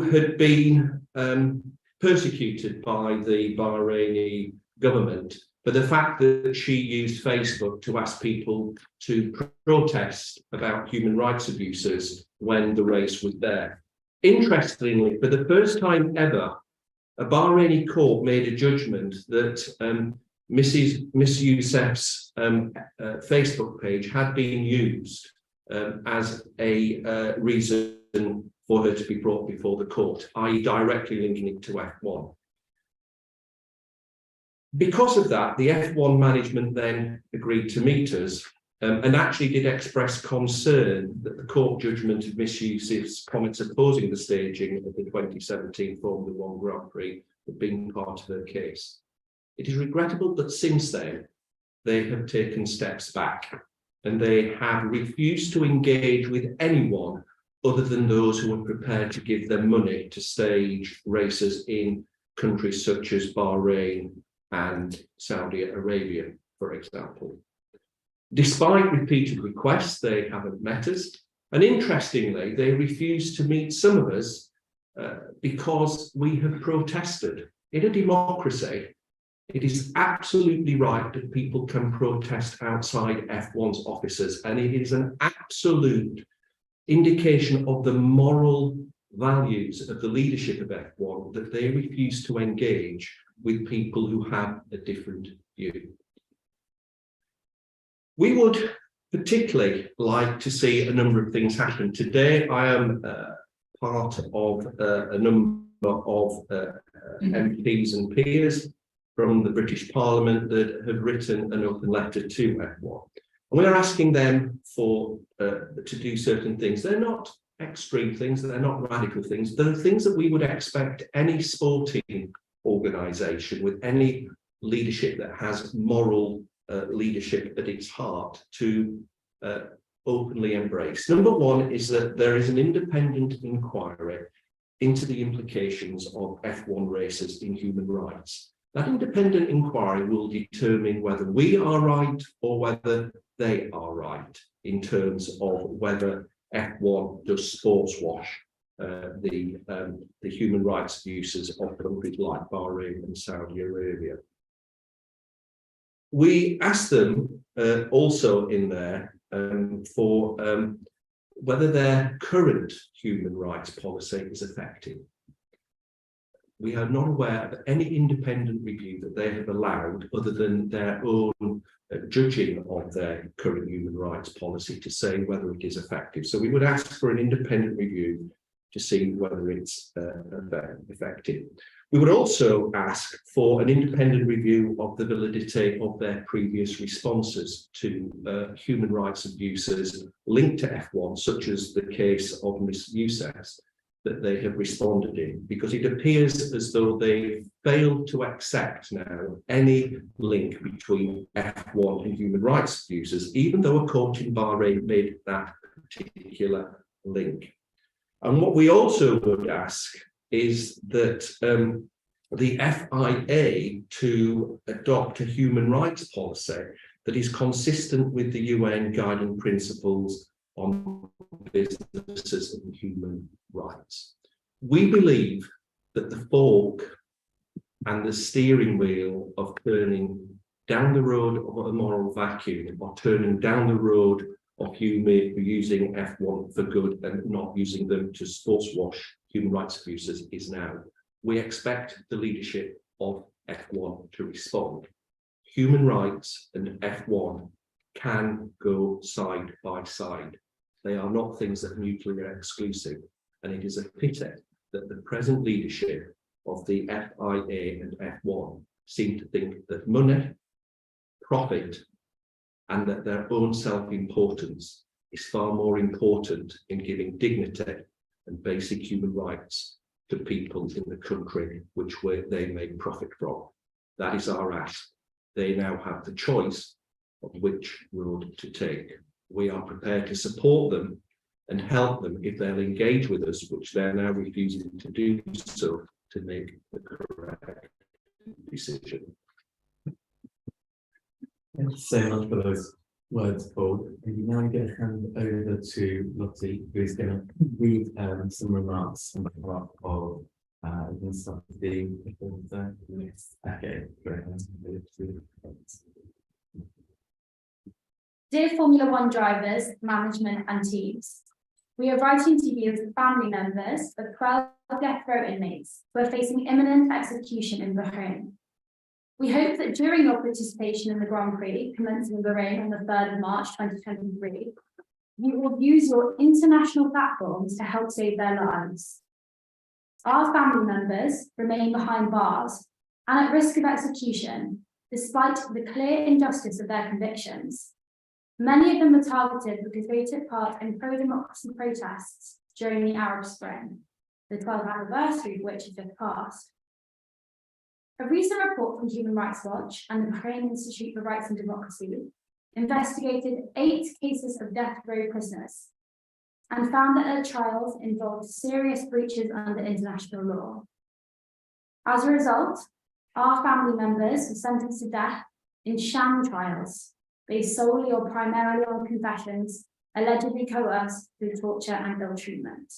had been persecuted by the Bahraini government for the fact that she used Facebook to ask people to protest about human rights abuses when the race was there. Interestingly, for the first time ever, a Bahraini court made a judgment that Miss Youssef's Facebook page had been used as a reason for her to be brought before the court, i.e. directly linking it to F1. Because of that, the F1 management then agreed to meet us and actually did express concern that the court judgment of Miss Youssef's comments opposing the staging of the 2017 Formula One Grand Prix had been part of her case. It is regrettable that since then, they have taken steps back and they have refused to engage with anyone other than those who are prepared to give them money to stage races in countries such as Bahrain and Saudi Arabia, for example. Despite repeated requests, they haven't met us. And interestingly, they refuse to meet some of us because we have protested. In a democracy, it is absolutely right that people can protest outside F1's offices, and it is an absolute indication of the moral values of the leadership of F1 that they refuse to engage with people who have a different view. We would particularly like to see a number of things happen. Today, I am part of a number of MPs and peers from the British Parliament that have written an open letter to F1. And we are asking them to do certain things. They're not extreme things, they're not radical things. They're things that we would expect any sporting organisation with any leadership that has moral leadership at its heart to openly embrace. Number one is that there is an independent inquiry into the implications of F1 races in human rights. That independent inquiry will determine whether we are right or whether they are right in terms of whether F1 does sports wash the human rights abuses of countries like Bahrain and Saudi Arabia. We asked them also in there for whether their current human rights policy is effective. We are not aware of any independent review that they have allowed other than their own judging of their current human rights policy to say whether it is effective. So we would ask for an independent review to see whether it's effective. We would also ask for an independent review of the validity of their previous responses to human rights abuses linked to F1, such as the case of Miss Youssef's, that they have responded in, because it appears as though they failed to accept now any link between F1 and human rights abuses, even though a court in Bahrain made that particular link. And what we also would ask is that the FIA to adopt a human rights policy that is consistent with the UN guiding principles on businesses and human rights. We believe that the fork and the steering wheel of turning down the road of a moral vacuum, or turning down the road of using F1 for good and not using them to sports wash human rights abuses, is now. We expect the leadership of F1 to respond. Human rights and F1 can go side by side. They are not things that are mutually exclusive. And it is a pity that the present leadership of the FIA and F1 seem to think that money, profit, and that their own self-importance is far more important in giving dignity and basic human rights to people in the country which they may profit from. That is our ask. They now have the choice of which road to take. We are prepared to support them and help them if they'll engage with us, which they're now refusing to do so, to make the correct decision. Thank you so much for those words, Paul. And you're now going to hand over to Lottie, who's going to read some remarks on behalf of the yes. Okay, great. Dear Formula One drivers, management and teams, we are writing to you as family members of 12 death row inmates who are facing imminent execution in Bahrain. We hope that during your participation in the Grand Prix, commencing in Bahrain on the 3rd of March 2023, you will use your international platforms to help save their lives. Our family members remain behind bars and at risk of execution, despite the clear injustice of their convictions. Many of them were targeted because they took part in pro-democracy protests during the Arab Spring, the 12th anniversary of which has just passed. A recent report from Human Rights Watch and the Bahrain Institute for Rights and Democracy investigated 8 cases of death row prisoners and found that their trials involved serious breaches under international law. As a result, our family members were sentenced to death in sham trials, based solely or primarily on confessions allegedly coerced through torture and ill treatment.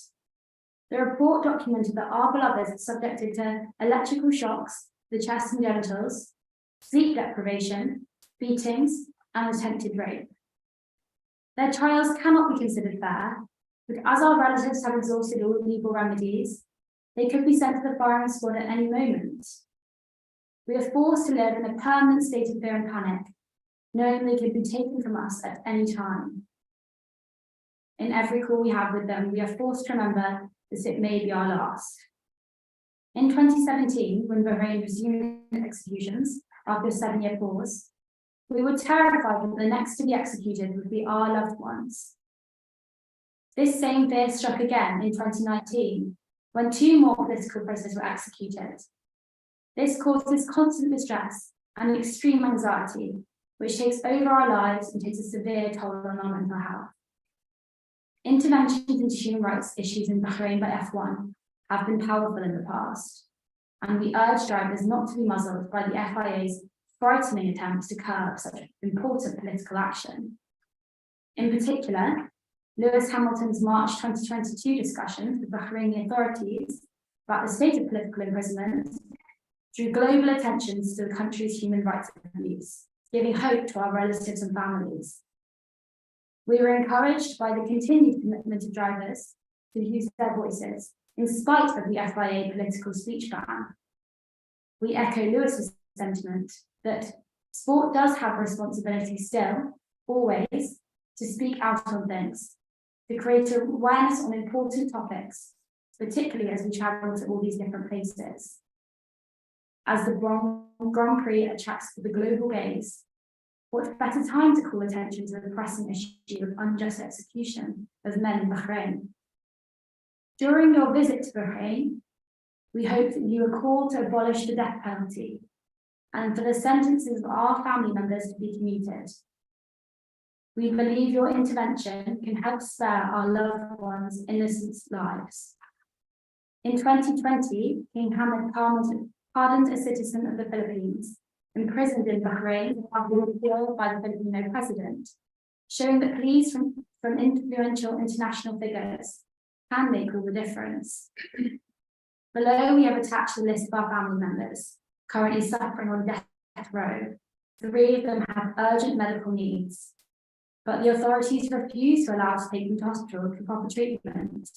The report documented that our beloveds are subjected to electrical shocks, the chest and genitals, sleep deprivation, beatings, and attempted rape. Their trials cannot be considered fair, but as our relatives have exhausted all legal remedies, they could be sent to the firing squad at any moment. We are forced to live in a permanent state of fear and panic, knowing they could be taken from us at any time. In every call we have with them, we are forced to remember that it may be our last. In 2017, when Bahrain resumed executions after a 7-year pause, we were terrified that the next to be executed would be our loved ones. This same fear struck again in 2019, when 2 more political prisoners were executed. This causes constant distress and extreme anxiety, which takes over our lives and takes a severe toll on our mental health. Interventions into human rights issues in Bahrain by F1 have been powerful in the past, and we urge drivers not to be muzzled by the FIA's frightening attempts to curb such important political action. In particular, Lewis Hamilton's March 2022 discussions with Bahraini authorities about the state of political imprisonment drew global attention to the country's human rights abuse, giving hope to our relatives and families. We were encouraged by the continued commitment of drivers to use their voices, in spite of the FIA political speech ban. We echo Lewis's sentiment that sport does have a responsibility still, always, to speak out on things, to create awareness on important topics, particularly as we travel to all these different places. As the Grand Prix attracts the global gaze, what better time to call attention to the pressing issue of unjust execution of men in Bahrain? During your visit to Bahrain, we hope that you are called to abolish the death penalty and for the sentences of our family members to be commuted. We believe your intervention can help spare our loved ones' innocent lives. In 2020, King Hamad pardoned a citizen of the Philippines imprisoned in Bahrain after being killed by the Filipino president, showing that pleas from influential international figures can make all the difference. Below, we have attached a list of our family members currently suffering on death row. 3 of them have urgent medical needs, but the authorities refuse to allow us to take them to hospital for proper treatment.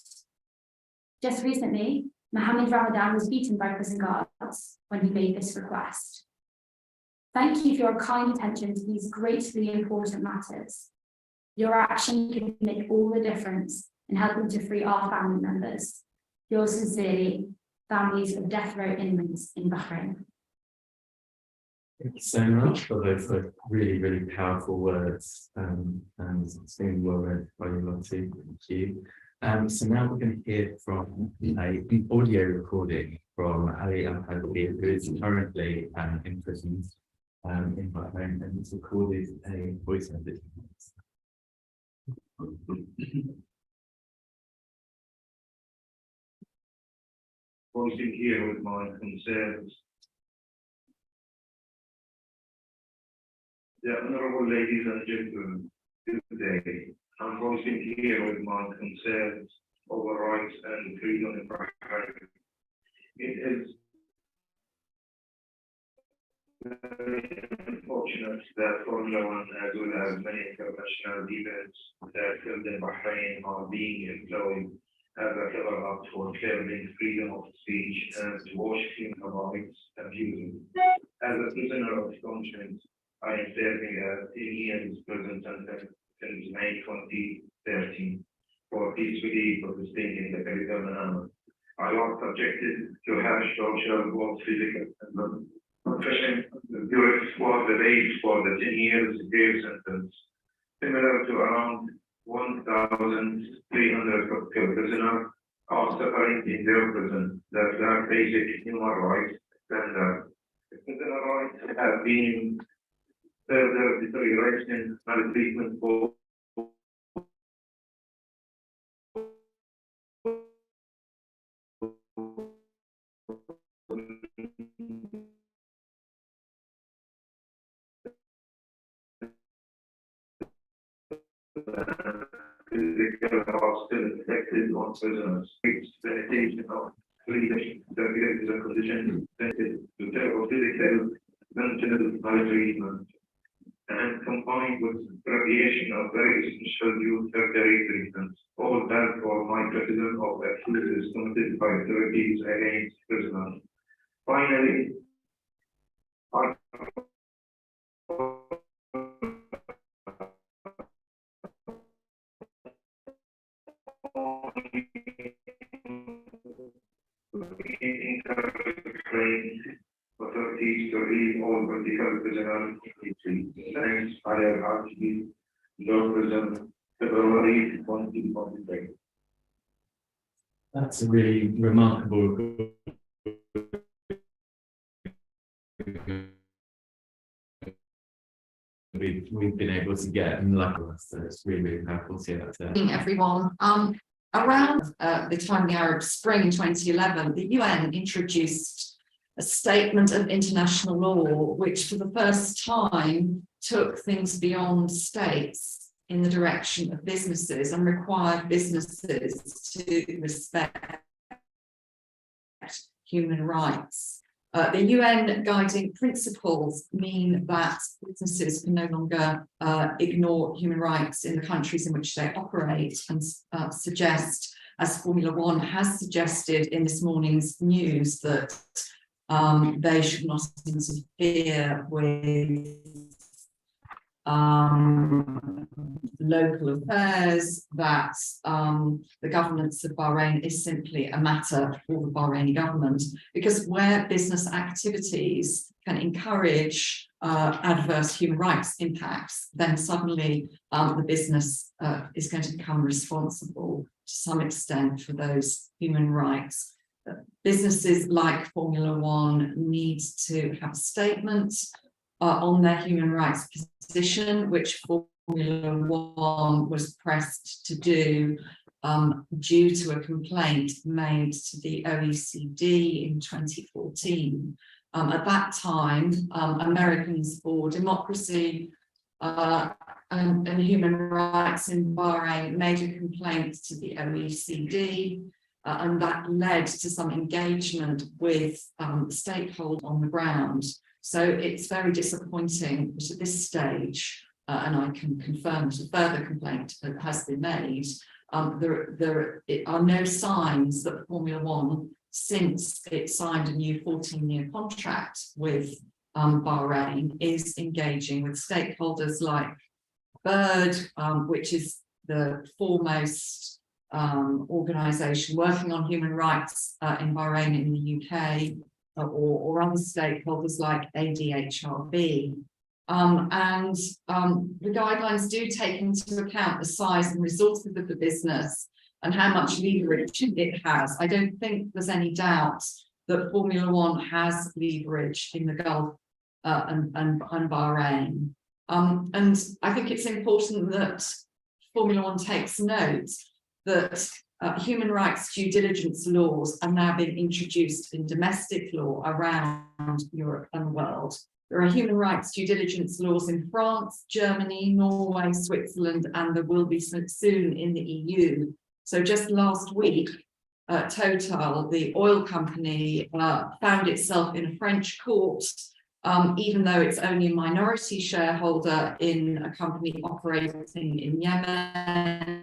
Just recently, Mohammed Ramadan was beaten by prison guards when he made this request. Thank you for your kind attention to these greatly important matters. Your action can make all the difference in helping to free our family members. Yours sincerely, families of death row inmates in Bahrain. Thank you so much for those really, really powerful words, and it's been well read by you, Lottie. Thank you. So now we're going to hear from an audio recording from Ali Al-Hadi, who is currently in prison in Bahrain, and it's recorded a voice message. Voicing here with my concerns. The Honourable Ladies and Gentlemen, today I'm voicing here with my concerns over rights and freedom in Bahrain. It is very unfortunate that Formula One, as well as many international events that held in Bahrain, are being employed as a cover-up for curbing freedom of speech and washing rights abuses. As a prisoner of conscience, I am serving a 10 years prison sentence since May 2013 for peacefully protesting in the capital Manama. I was subjected to harsh torture, both physical and confession for the rate for the 10 years jail sentence, similar to around 1,300 prisoners are suffering in their prison. That's their basic human rights standard. Prisoner rights have been further deterioration, maltreatment for physical hostile infected on prisoners, sanitation of leadership, the condition sensitive to physical, mental maltreatment, and combined with radiation of very essential youth surgery treatments, all that for my criticism of activities committed by authorities against prisoners. Finally, I authorities to read all political prisoners immediately. Thanks, Higher Archbishop, Prison, February 2023. That's a really remarkable. We've been able to get and lucky us, so it's really powerful to see that. Everyone, around the time of the Arab Spring in 2011, the UN introduced a statement of international law, which for the first time took things beyond states in the direction of businesses and required businesses to respect human rights. The UN guiding principles mean that businesses can no longer ignore human rights in the countries in which they operate, and suggest, as Formula One has suggested in this morning's news, that they should not interfere with local affairs, that the governance of Bahrain is simply a matter for the Bahraini government, because where business activities can encourage adverse human rights impacts, then suddenly the business is going to become responsible to some extent for those human rights. Businesses like Formula One need to have a statement on their human rights position, which Formula One was pressed to do due to a complaint made to the OECD in 2014. At that time, Americans for Democracy and Human Rights in Bahrain made a complaint to the OECD, and that led to some engagement with stakeholders on the ground. So it's very disappointing that at this stage, and I can confirm that a further complaint has been made, there are no signs that Formula One, since it signed a new 14-year contract with Bahrain, is engaging with stakeholders like Bird, which is the foremost organisation working on human rights in Bahrain in the UK, or other stakeholders like ADHRB. And the guidelines do take into account the size and resources of the business and how much leverage it has. I don't think there's any doubt that Formula One has leverage in the Gulf and Bahrain. And I think it's important that Formula One takes note that human rights due diligence laws are now being introduced in domestic law around Europe and the world. There are human rights due diligence laws in France, Germany, Norway, Switzerland, and there will be soon in the EU. So just last week, Total, the oil company, found itself in a French court, even though it's only a minority shareholder in a company operating in Yemen.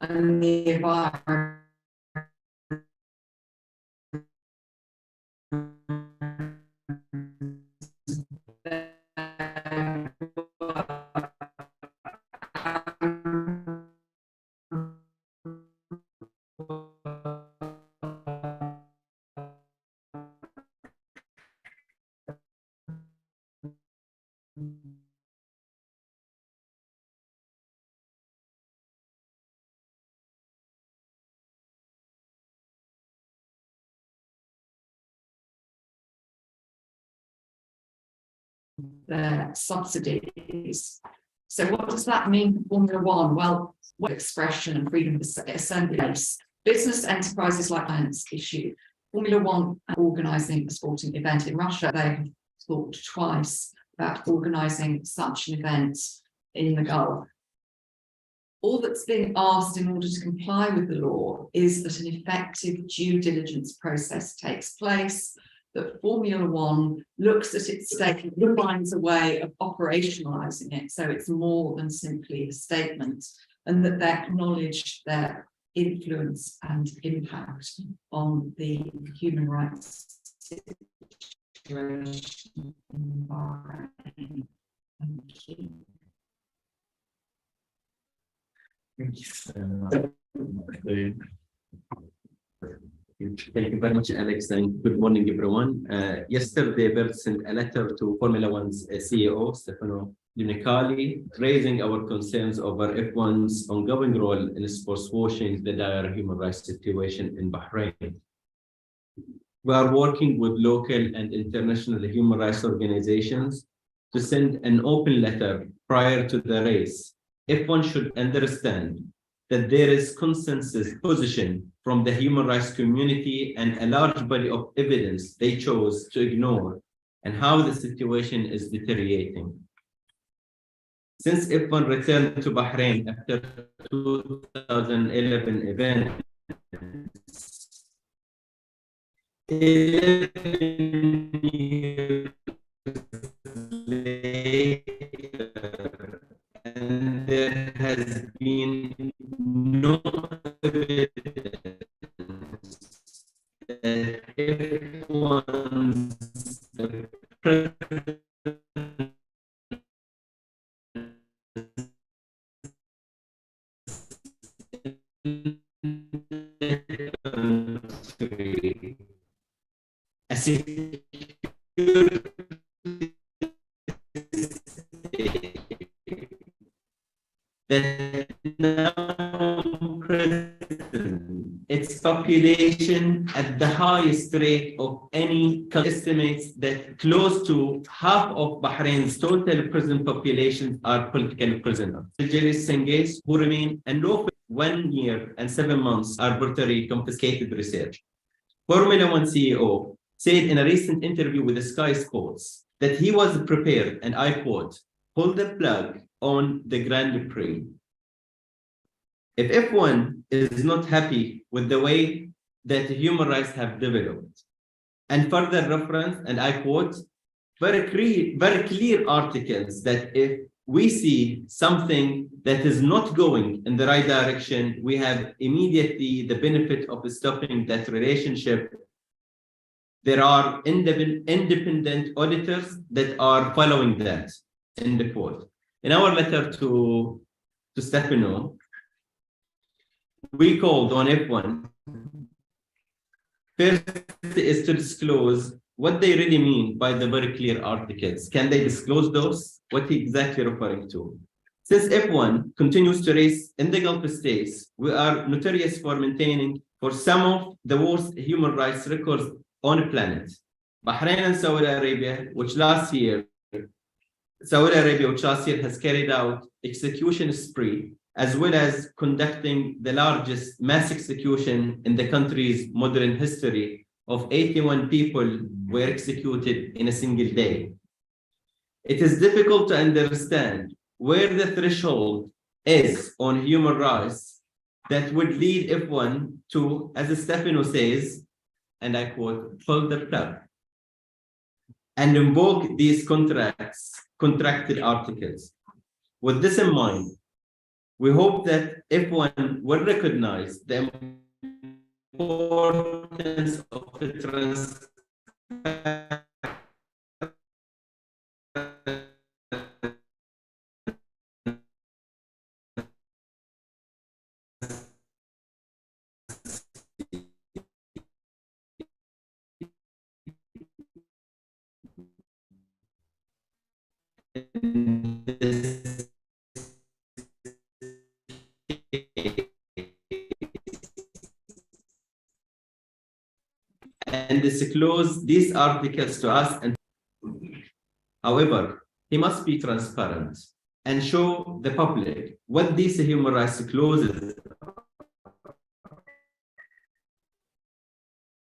And the environment. Their subsidies. So what does that mean for Formula One? Well, what expression and freedom of assembly? Business enterprises like clients issue. Formula One organising a sporting event in Russia, they have thought twice about organising such an event in the Gulf. All that's being asked in order to comply with the law is that an effective due diligence process takes place, that Formula One looks at its stake and finds a way of operationalising it, so it's more than simply a statement, and that they acknowledge their influence and impact on the human rights situation in Bahrain. Thank you. Thank you very much, Alex, and good morning, everyone. Yesterday, Bert sent a letter to Formula One's CEO, Stefano Domenicali, raising our concerns over F1's ongoing role in sportswashing the dire human rights situation in Bahrain. We are working with local and international human rights organizations to send an open letter prior to the race. F1 should understand that there is consensus position from the human rights community and a large body of evidence they chose to ignore, and how the situation is deteriorating. Since F1 returned to Bahrain after 2011 event, 11 years later, and there has been no evidence that F1's president a security that now present its population at the highest rate of any estimates that close to half of Bahrain's total prison population are political prisoners. Algerians Senghis who remain unlawful 1 year and 7 months arbitrary confiscated research. Formula One CEO said in a recent interview with Sky Sports that he was prepared, and I quote, pull the plug on the Grand Prix. If F1 is not happy with the way that human rights have developed, and further reference, and I quote, very clear articles that if we see something that is not going in the right direction, we have immediately the benefit of stopping that relationship. There are independent auditors that are following that, in the quote. In our letter to Stefano, we called on F1. First is to disclose what they really mean by the very clear articles. Can they disclose those? What exactly referring to? Since F1 continues to race in the Gulf states, we are notorious for maintaining for some of the worst human rights records on the planet. Bahrain and Saudi Arabia, which last year has carried out execution spree, as well as conducting the largest mass execution in the country's modern history of 81 people were executed in a single day. It is difficult to understand where the threshold is on human rights that would lead everyone to, as Stefano says, and I quote, pull the plug and invoke these contracted articles. With this in mind, we hope that everyone will recognize the importance of the transparency and disclose these articles to us. And however, he must be transparent and show the public what these human rights clauses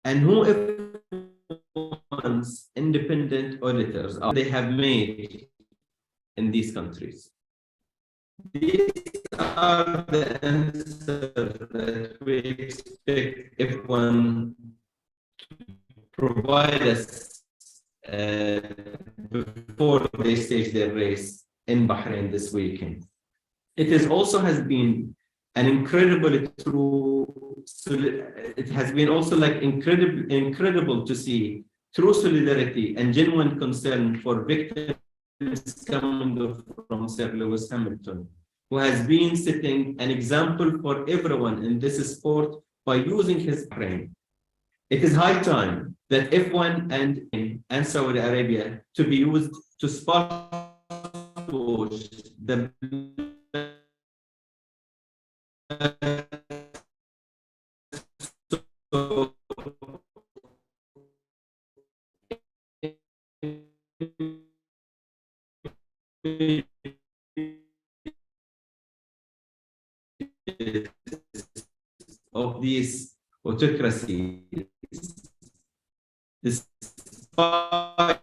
and who influence independent auditors they have made in these countries. These are the answers that we expect everyone provide us before they stage their race in Bahrain this weekend. It has been an incredible it has been also like incredible to see true solidarity and genuine concern for victims coming from Sir Lewis Hamilton, who has been setting an example for everyone in this sport by using his brain. It is high time that F1 and Saudi Arabia to be used to spot the of these autocracies. Despite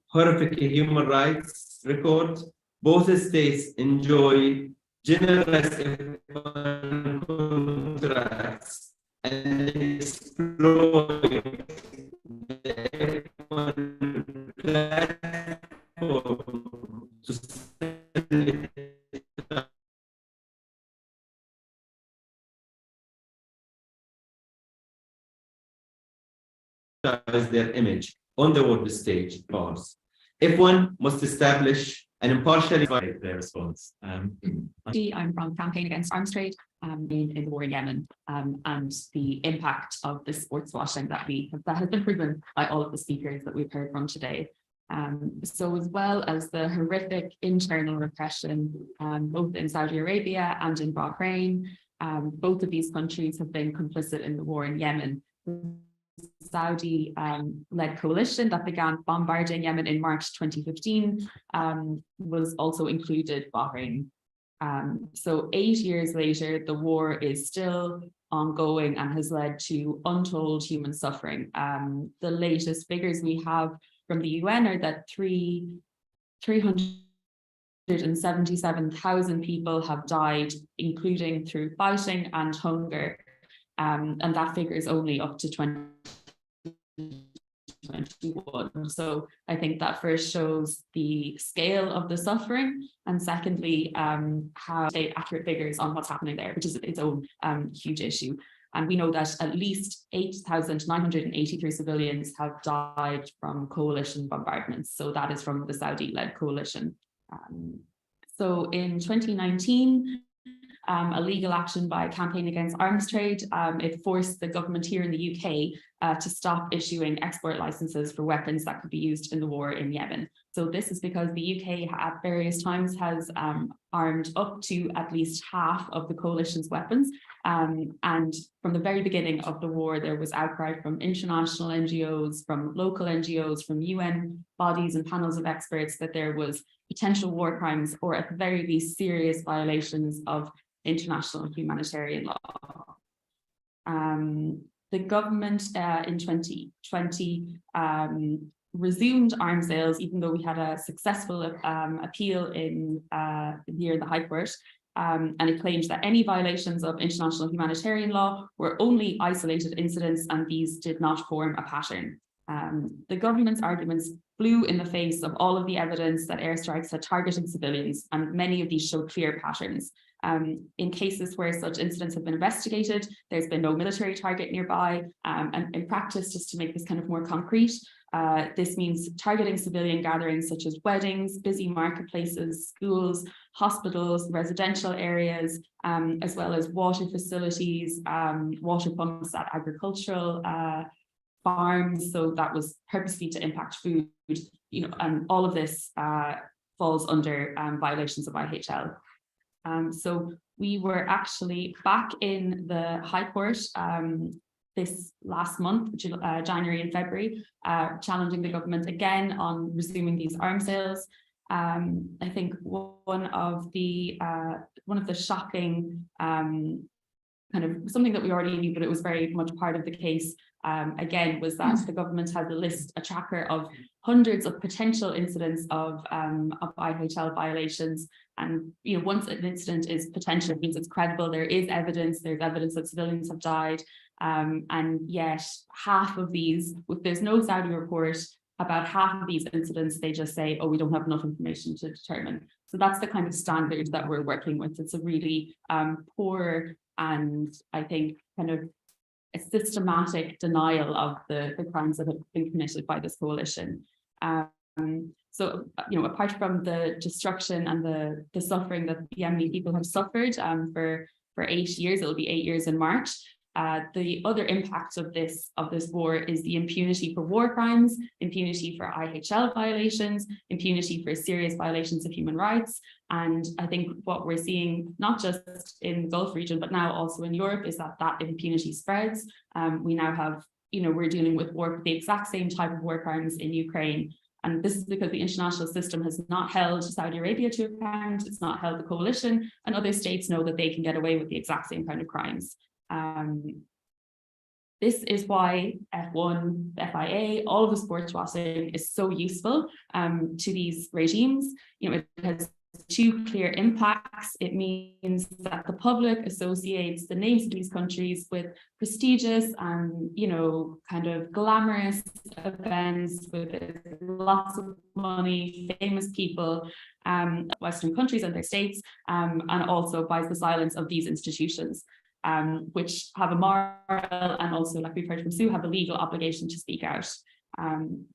horrific human rights record, both states enjoy generous contracts and exploit the platform to their image on the world stage bars. F1 must establish an impartial their response. I'm from Campaign Against Arms Trade in the war in Yemen, and the impact of the sports washing that has been proven by all of the speakers that we've heard from today. So as well as the horrific internal repression, both in Saudi Arabia and in Bahrain, both of these countries have been complicit in the war in Yemen. Saudi-led coalition that began bombarding Yemen in March 2015 was also included Bahrain. So 8 years later, the war is still ongoing and has led to untold human suffering. The latest figures we have from the UN are that 377,000 people have died, including through fighting and hunger. And that figure is only up to 2021. So I think that first shows the scale of the suffering, and secondly, how state accurate figures on what's happening there, which is its own huge issue. And we know that at least 8,983 civilians have died from coalition bombardments. So that is from the Saudi-led coalition. So in 2019, a legal action by Campaign Against Arms Trade, it forced the government here in the UK to stop issuing export licenses for weapons that could be used in the war in Yemen. So this is because the UK at various times has armed up to at least half of the coalition's weapons, And from the very beginning of the war, there was outcry from international NGOs, from local NGOs, from UN bodies and panels of experts that there was potential war crimes, or at the very least serious violations of international humanitarian law. The government in 2020 resumed arms sales, even though we had a successful appeal in the High Court, and it claimed that any violations of international humanitarian law were only isolated incidents and these did not form a pattern. The government's arguments flew in the face of all of the evidence that airstrikes had targeted civilians, and many of these showed clear patterns. In cases where such incidents have been investigated, there's been no military target nearby, and in practice, just to make this kind of more concrete, this means targeting civilian gatherings such as weddings, busy marketplaces, schools, hospitals, residential areas, as well as water facilities, water pumps at agricultural farms. So that was purposely to impact food, and all of this falls under violations of IHL. So we were actually back in the High Court this last month, January and February, challenging the government again on resuming these arms sales. I think one of the shocking kind of something that we already knew, but it was very much part of the case, again, was that the government had a tracker of hundreds of potential incidents of IHL violations. And once an incident is potential, it means it's credible. There is evidence. There's evidence that civilians have died, and yet half of these, there's no Saudi report about half of these incidents. They just say, "Oh, we don't have enough information to determine." So that's the kind of standard that we're working with. It's a really poor and I think kind of a systematic denial of the crimes that have been committed by this coalition. So, apart from the destruction and the suffering that the Yemeni people have suffered for 8 years, it'll be 8 years in March. The other impact of this war is the impunity for war crimes, impunity for IHL violations, impunity for serious violations of human rights. And I think what we're seeing, not just in the Gulf region, but now also in Europe, is that impunity spreads. We now have, we're dealing with the exact same type of war crimes in Ukraine. And this is because the international system has not held Saudi Arabia to account. It's not held the coalition, and other states know that they can get away with the exact same kind of crimes. This is why F1, FIA, all of the sports washing is so useful to these regimes. It has two clear impacts. It means that the public associates the names of these countries with prestigious and, kind of glamorous events with lots of money, famous people, Western countries and their states, and also buys the silence of these institutions, which have a moral and also, like we've heard from Sue, have a legal obligation to speak out.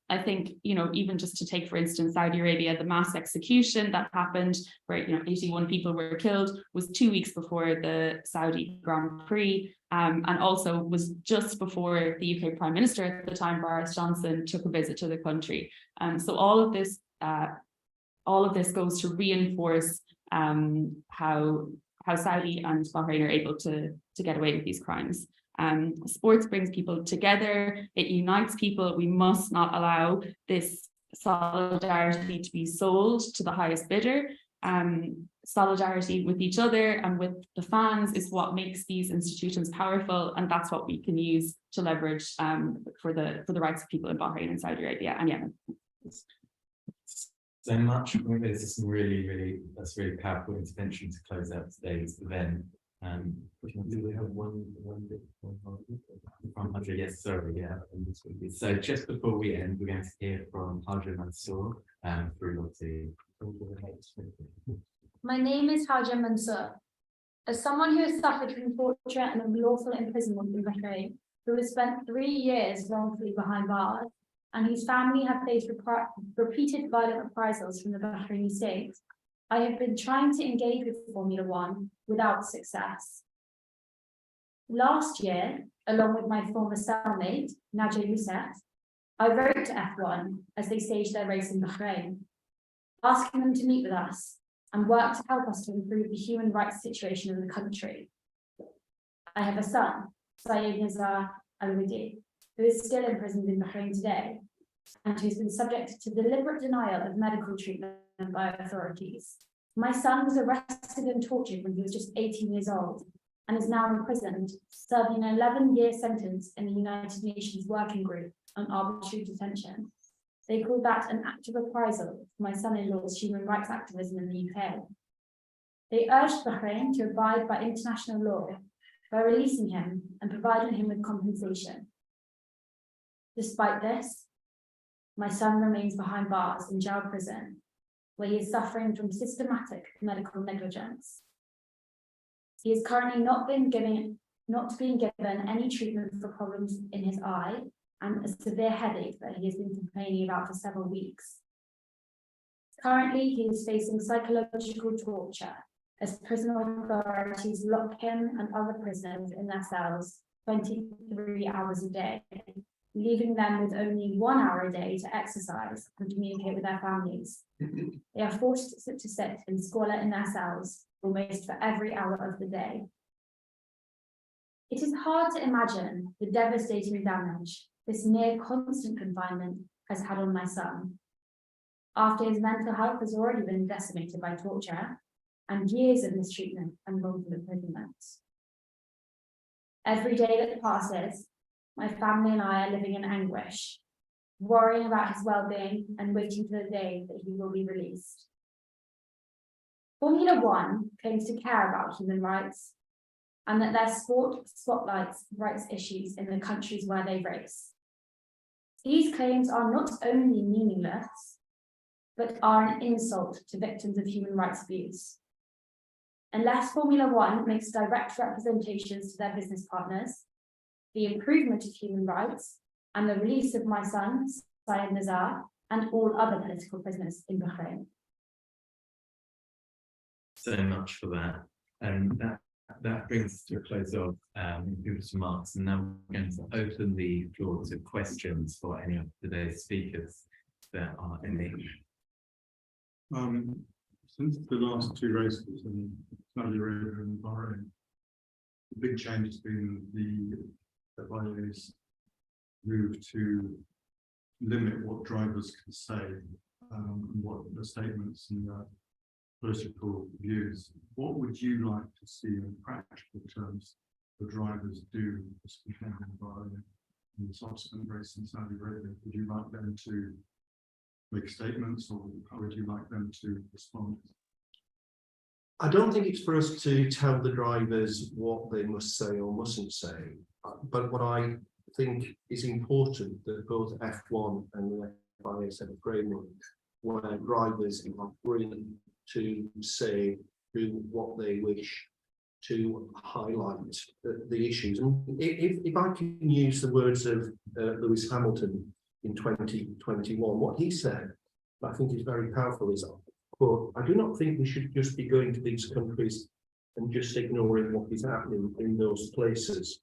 I think, even just to take, for instance, Saudi Arabia, the mass execution that happened where, 81 people were killed was 2 weeks before the Saudi Grand Prix, and also was just before the UK Prime Minister at the time, Boris Johnson, took a visit to the country. So all of this goes to reinforce how Saudi and Bahrain are able to get away with these crimes. Sports brings people together, it unites people. We must not allow this solidarity to be sold to the highest bidder. Solidarity with each other and with the fans is what makes these institutions powerful, and that's what we can use to leverage for the rights of people in Bahrain and Saudi Arabia and Yemen. So much. There's some really powerful intervention to close out today's event. Do we have one bit from Haja? Yes, sorry, yeah. So just before we end, we're going to hear from Haja Mansour through Lottie. My name is Haja Mansour. As someone who has suffered from torture and unlawful imprisonment in Bahrain, who has spent 3 years wrongfully behind bars, and whose family have faced repeated violent reprisals from the Bahraini state, I have been trying to engage with Formula One without success. Last year, along with my former cellmate, Nadia Youssef, I wrote to F1 as they staged their race in Bahrain, asking them to meet with us and work to help us to improve the human rights situation in the country. I have a son, Syed Nizar Al-Wadi, who is still imprisoned in Bahrain today, and who's been subject to deliberate denial of medical treatment by authorities. My son was arrested and tortured when he was just 18 years old, and is now imprisoned, serving an 11-year sentence in the United Nations Working Group on Arbitrary Detention. They call that an act of reprisal for my son-in-law's human rights activism in the UK. They urged Bahrain to abide by international law by releasing him and providing him with compensation. Despite this, my son remains behind bars in jail prison, where he is suffering from systematic medical negligence. He is currently not being given any treatment for problems in his eye and a severe headache that he has been complaining about for several weeks. Currently, he is facing psychological torture as prison authorities lock him and other prisoners in their cells 23 hours a day, leaving them with only 1 hour a day to exercise and communicate with their families. They are forced to sit in squalor in their cells almost for every hour of the day. It is hard to imagine the devastating damage this near constant confinement has had on my son, after his mental health has already been decimated by torture and years of mistreatment and wrongful imprisonment. Every day that passes, my family and I are living in anguish, worrying about his well-being and waiting for the day that he will be released. Formula One claims to care about human rights and that their sport spotlights rights issues in the countries where they race. These claims are not only meaningless, but are an insult to victims of human rights abuse. Unless Formula One makes direct representations to their business partners, the improvement of human rights, and the release of my son, Syed Nizar, and all other political prisoners in Bahrain. So much for that. That brings us to a close of people's remarks, and now we're going to open the floor to questions for any of today's speakers that are any. Since the last two races in Saudi Arabia and Bahrain, the big change has been the FIA's move to limit what drivers can say, and what the statements and political views. What would you like to see in practical terms the drivers do as compared to Bahrain in the subsequent race in Saudi Arabia? Would you like them to make statements, or how would you like them to respond? I don't think it's for us to tell the drivers what they must say or mustn't say, but what I think is important that both F1 and the FIA set a framework where drivers are free to say what they wish to highlight the issues. And if I can use the words of Lewis Hamilton in 2021, what he said, I think is very powerful, is, quote, "I do not think we should just be going to these countries and just ignoring what is happening in those places.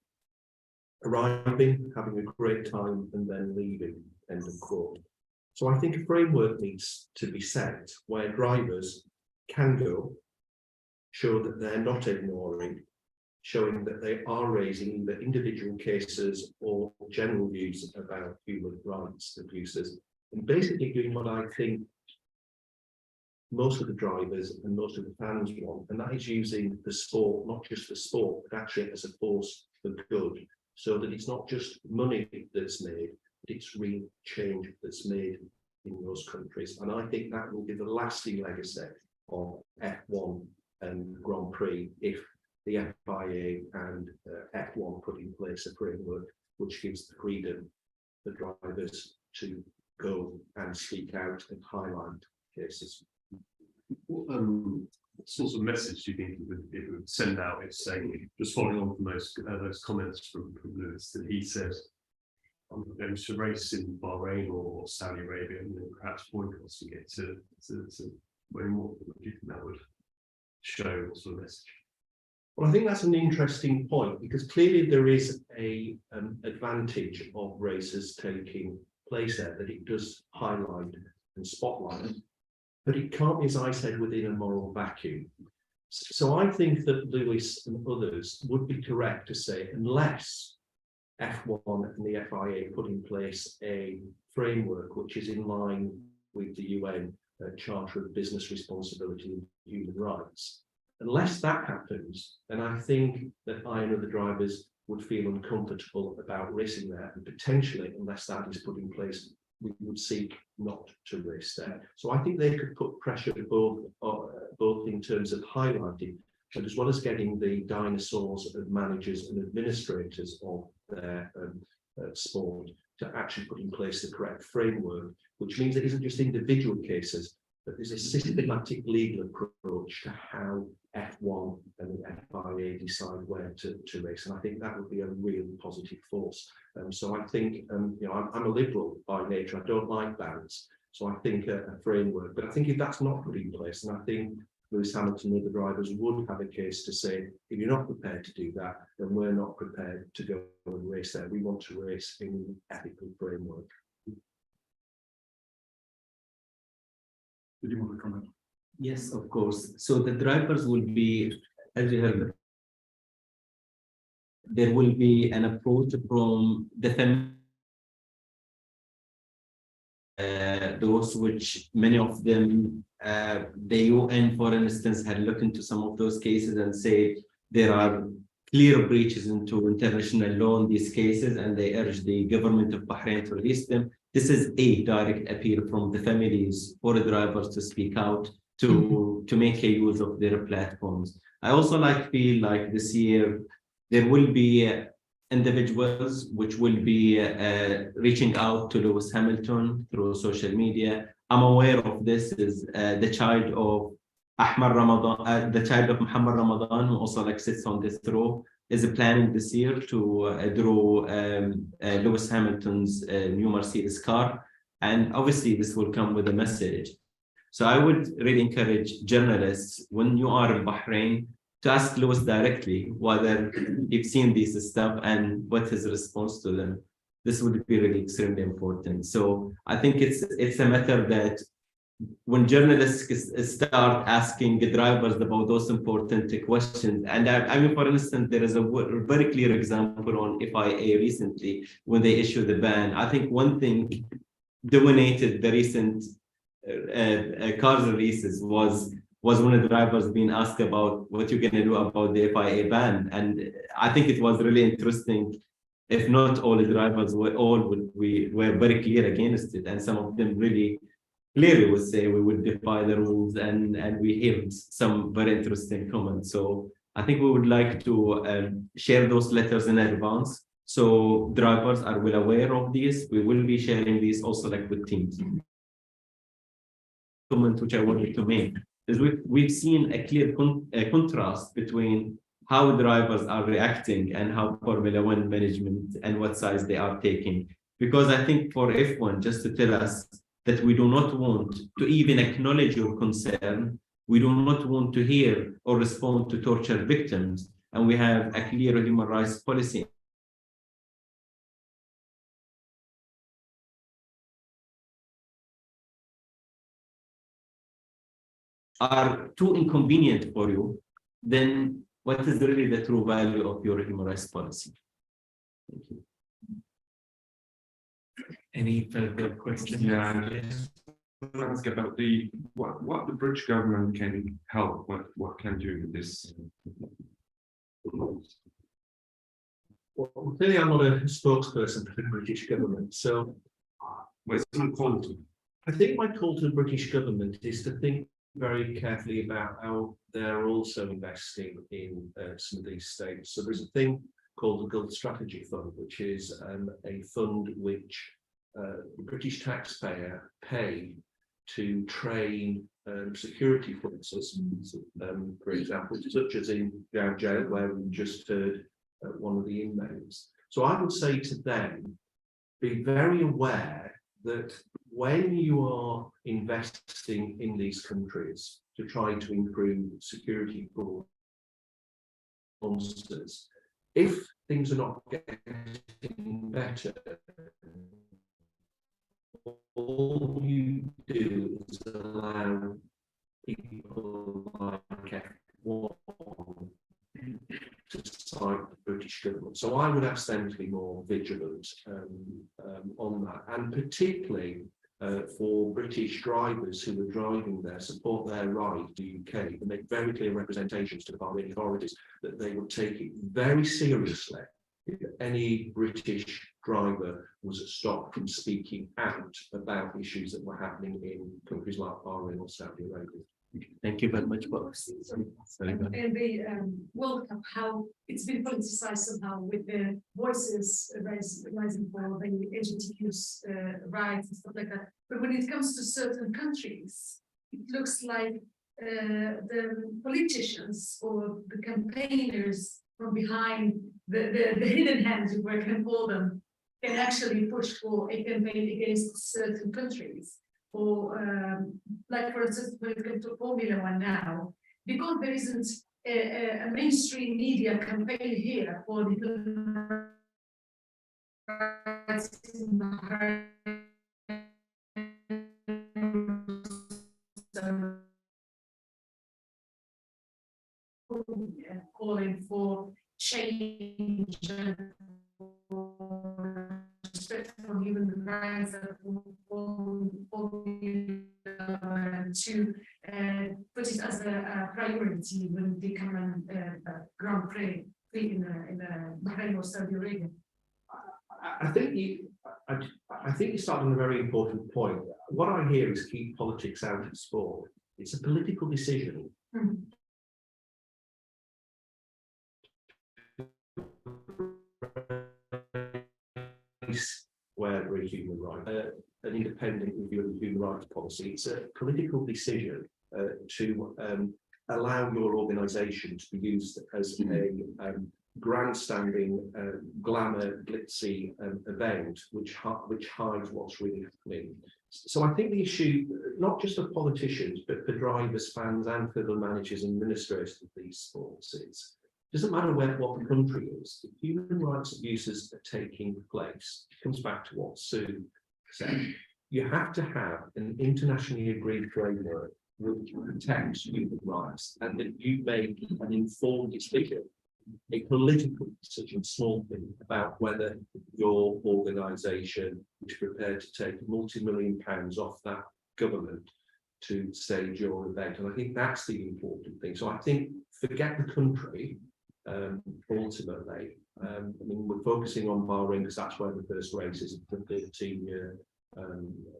Arriving, having a great time, and then leaving," end of quote. So I think a framework needs to be set where drivers can go, show that they're not ignoring, showing that they are raising either individual cases or general views about human rights abuses, and basically doing what I think most of the drivers and most of the fans want, and that is using the sport, not just the sport, but actually as a force for good, so that it's not just money that's made, but it's real change that's made in those countries. And I think that will be the lasting legacy of F1 and Grand Prix if the FIA and F1 put in place a framework which gives the freedom for drivers to go and speak out and highlight cases. What sort of message do you think it would send out if, saying, just following on from those comments from Lewis, that he said, "I'm going to race in Bahrain or Saudi Arabia and then perhaps boycotting it to way more"? What do you think that would show? What sort of message? Well, I think that's an interesting point, because clearly there is a advantage of races taking place there, that it does highlight and spotlight, but it can't be, as I said, within a moral vacuum. So I think that Lewis and others would be correct to say, unless F1 and the FIA put in place a framework which is in line with the UN Charter of Business Responsibility and Human Rights, unless that happens, then I think that I and other drivers would feel uncomfortable about racing there, and potentially, unless that is put in place, we would seek not to race there. So I think they could put pressure both in terms of highlighting, but as well as getting the dinosaurs of managers and administrators of their sport to actually put in place the correct framework, which means it isn't just individual cases, but there's a systematic legal approach to how F1 and the FIA decide where to race. And I think that would be a real positive force. So I think, you know, I'm a liberal by nature. I don't like bans. So I think a framework, but I think if that's not put in place, and I think Lewis Hamilton and other drivers would have a case to say, if you're not prepared to do that, then we're not prepared to go and race there. We want to race in an ethical framework. Did you want to comment? Yes, of course. So the drivers will be, as you heard, there will be an approach from the family. Those which many of them, the UN, for instance, had looked into some of those cases and say there are clear breaches into international law in these cases, and they urge the government of Bahrain to release them. This is a direct appeal from the families for the drivers to speak out, to make a use of their platforms. I also feel like this year there will be individuals which will be reaching out to Lewis Hamilton through social media. I'm aware of this is the child of Ahmad Ramadan, the child of Muhammad Ramadan, who also sits on this row, is planning this year to draw Lewis Hamilton's new Mercedes car. And obviously this will come with a message. So I would really encourage journalists, when you are in Bahrain, to ask Lewis directly whether you've seen this stuff and what his response to them. This would be really extremely important. So I think it's a matter that when journalists start asking the drivers about those important questions, and I mean, for instance, there is a very clear example on FIA recently when they issued the ban. I think one thing dominated the recent cars releases was one of the drivers being asked about what you're going to do about the FIA ban, and I think it was really interesting. If not all the drivers were very clear against it, and some of them really clearly would say we would defy the rules, and we heard some very interesting comments. So I think we would like to share those letters in advance, so drivers are well aware of these. We will be sharing these also with teams. Comment which I wanted to make is we've seen a clear contrast between how drivers are reacting and how Formula One management and what sides they are taking. Because I think for F1, just to tell us that we do not want to even acknowledge your concern, we do not want to hear or respond to torture victims, and we have a clear human rights policy. Are too inconvenient for you, then what is really the true value of your human rights policy? Thank you. Any further questions? Yeah, ask about what the British government can help, what can do with this. Well, clearly I'm not a spokesperson for the British government, so Well, it's not called. I think my call to the British government is to think very carefully about how they're also investing in some of these states. So there's a thing called the Gulf Strategy Fund, which is a fund which the British taxpayer pay to train security forces, for example, such as in Down Jail, where we just heard one of the inmates. So I would say to them, be very aware that when you are investing in these countries to try to improve security for monsters, if things are not getting better, all you do is allow people like want to cite the British government. So I would ask them to be more vigilant on that, and particularly for British drivers who are driving there, support their right to the UK, and make very clear representations to the Bahraini authorities that they would take it very seriously if any British driver was stopped from speaking out about issues that were happening in countries like Bahrain or Saudi Arabia. Thank you very much, Bob. In the World Cup, how it's been politicized somehow with the voices rising for the LGBTQ's rights and stuff like that. But when it comes to certain countries, it looks like the politicians or the campaigners from behind the hidden hands, if we can call them, can actually push for a campaign against certain countries. Or like for instance, when it comes to Formula One now, because there isn't a mainstream media campaign here for the human rights in Bahrain, calling for change and respect for human rights to put it as a priority when they come and Grand Prix in Bahrain or Saudi Arabia. I think you started on a very important point. What I hear is keep politics out of sport. It's a political decision. Where a human right, an independent review of the human rights policy, it's a political decision to allow your organisation to be used as a grandstanding, glamour, glitzy event, which hides what's really happening. So I think the issue, not just for politicians, but for drivers, fans, and for the managers and administrators of these sports, it doesn't matter what the country is. If human rights abuses are taking place, it comes back to what Sue said. You have to have an internationally agreed framework which protects human rights, and that you make an informed decision, a political decision, small thing, about whether your organisation is prepared to take multi-million pounds off that government to stage your event. And I think that's the important thing. So I think forget the country. Ultimately, I mean, we're focusing on Bahrain because that's where the first race is, the 13-year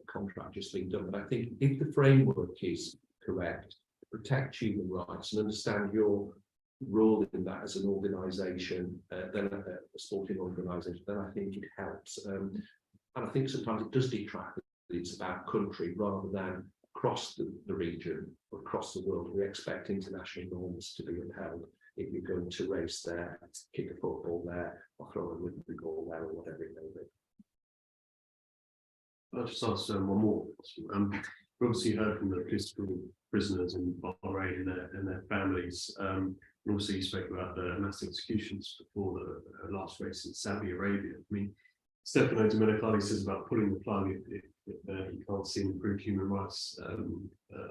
contract just being done. But I think if the framework is correct, protect human rights and understand your role in that as an organisation, then a sporting organisation, then I think it helps. And I think sometimes it does detract that it's about country rather than across the region or across the world. We expect international norms to be upheld. If you're going to race there, kick a football there, or throw a rugby ball there, or whatever it may be. I'll just ask one more. We obviously heard from the political prisoners in Bahrain and their families. Obviously, you spoke about the mass executions before the last race in Saudi Arabia. I mean, Stefano Domenicali says about pulling the plug if you can't see an improved human rights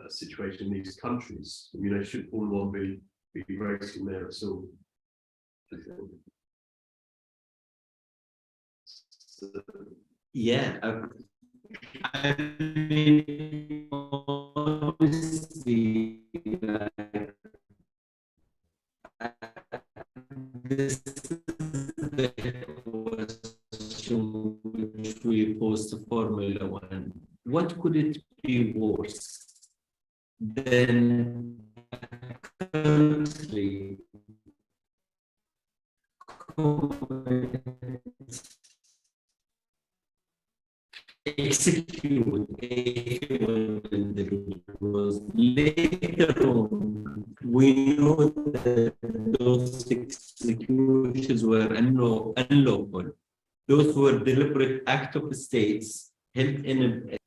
situation in these countries. You know, should Formula One be racing there at all? Yeah, I mean, obviously, this is the question which we posed to Formula One. What could it be worse than country execute a human individual? Later on, we know that those executions were unlawful. Those were deliberate act of the states held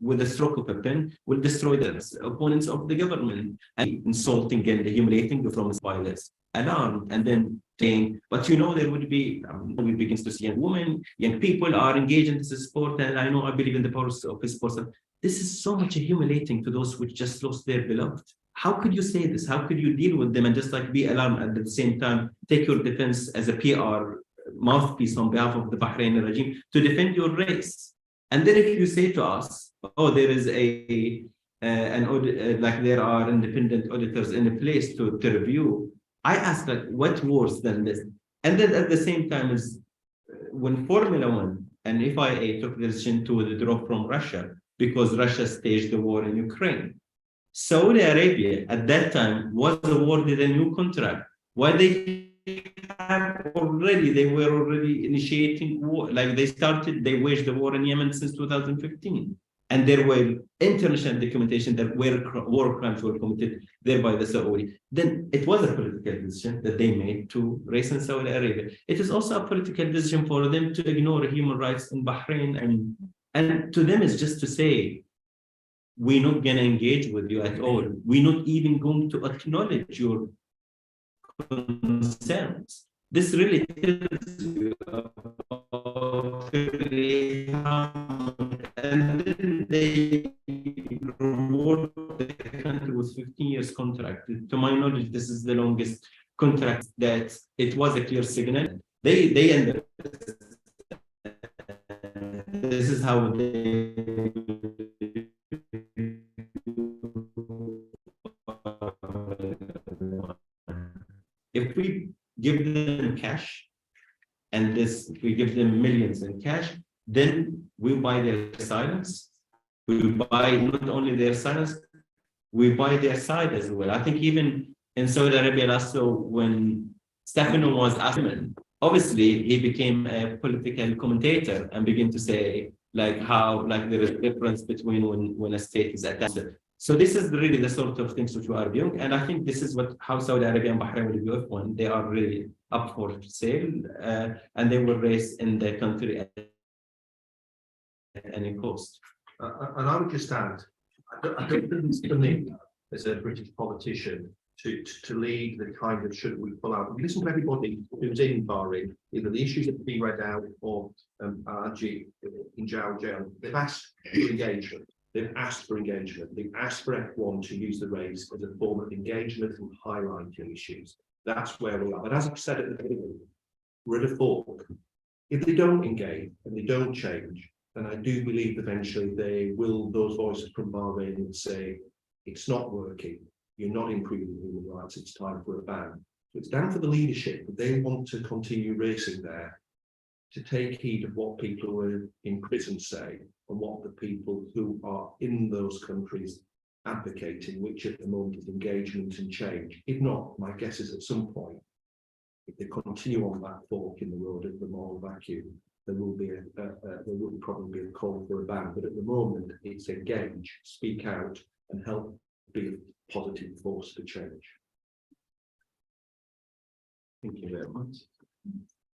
with a stroke of a pen will destroy the opponents of the government, and insulting and humiliating from violence. Alarmed and then saying, but you know, there would be, we begin to see young people are engaged in this sport, and I believe in the power of sports. This is so much humiliating to those who just lost their beloved. how could you say this? How could you deal with them and just like be alarmed at the same time, take your defense as a PR mouthpiece on behalf of the Bahraini regime to defend your race? And then if you say to us, oh, there is an audit, like there are independent auditors in place to review, I ask, like, what worse than this? And then at the same time is when Formula One and FIA took the decision to withdraw from Russia because Russia staged the war in Ukraine. Saudi Arabia at that time was awarded a new contract. Why they were already initiating war, like they waged the war in Yemen since 2015. And there were international documentation that war crimes were committed there by the Saudi. Then it was a political decision that they made to race in Saudi Arabia. It is also a political decision for them to ignore human rights in Bahrain. And to them, it's just to say, we're not going to engage with you at all. We're not even going to acknowledge your concerns. This really tells you about and then they reward the country with 15 years contract. To my knowledge, this is the longest contract that it was a clear signal. They ended. This is how they. If we give them cash, and if we give them millions in cash, then we buy their silence. We buy not only their silence, we buy their side as well. I think even in Saudi Arabia, also when Stefano was asked, obviously he became a political commentator and began to say like how like there is a difference between when a state is attacked. So this is really the sort of things which we are doing, and I think this is how Saudi Arabia and Bahrain will do when they are really up for sale, and they will race in the country at any cost. And I would just add, I don't think it's for me as a British politician to lead the kind of should we pull out. Listen to everybody who's in Bahrain, either the issues that be read out or RG in jail. They've asked for engagement. They've asked for engagement. They've asked for F1 to use the race as a form of engagement and highlighting issues. That's where we are. But as I've said at the beginning, we're at a fork. If they don't engage and they don't change, then I do believe eventually those voices from Bahrain will say, it's not working. You're not improving human rights. It's time for a ban. So it's down for the leadership, but they want to continue racing there, to take heed of what people who are in prison say and what the people who are in those countries advocating, which at the moment is engagement and change. If not, my guess is at some point, if they continue on that fork in the road of the moral vacuum, there will probably be a call for a ban. But at the moment, it's engage, speak out, and help be a positive force for change. Thank you very much.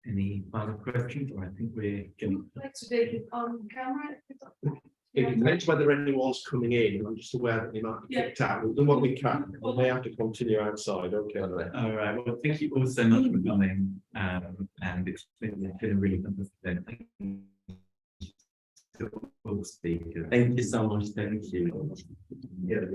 Any further questions? I think we're getting. Would you like to take it on camera? It depends whether anyone's coming in. I'm just aware that they might be kicked out. We'll do what we can. We may have to continue outside. Okay. All right. Well, thank you all so much for coming. And it's been really fantastic. All speakers. Thank you so much. Thank you. Yeah.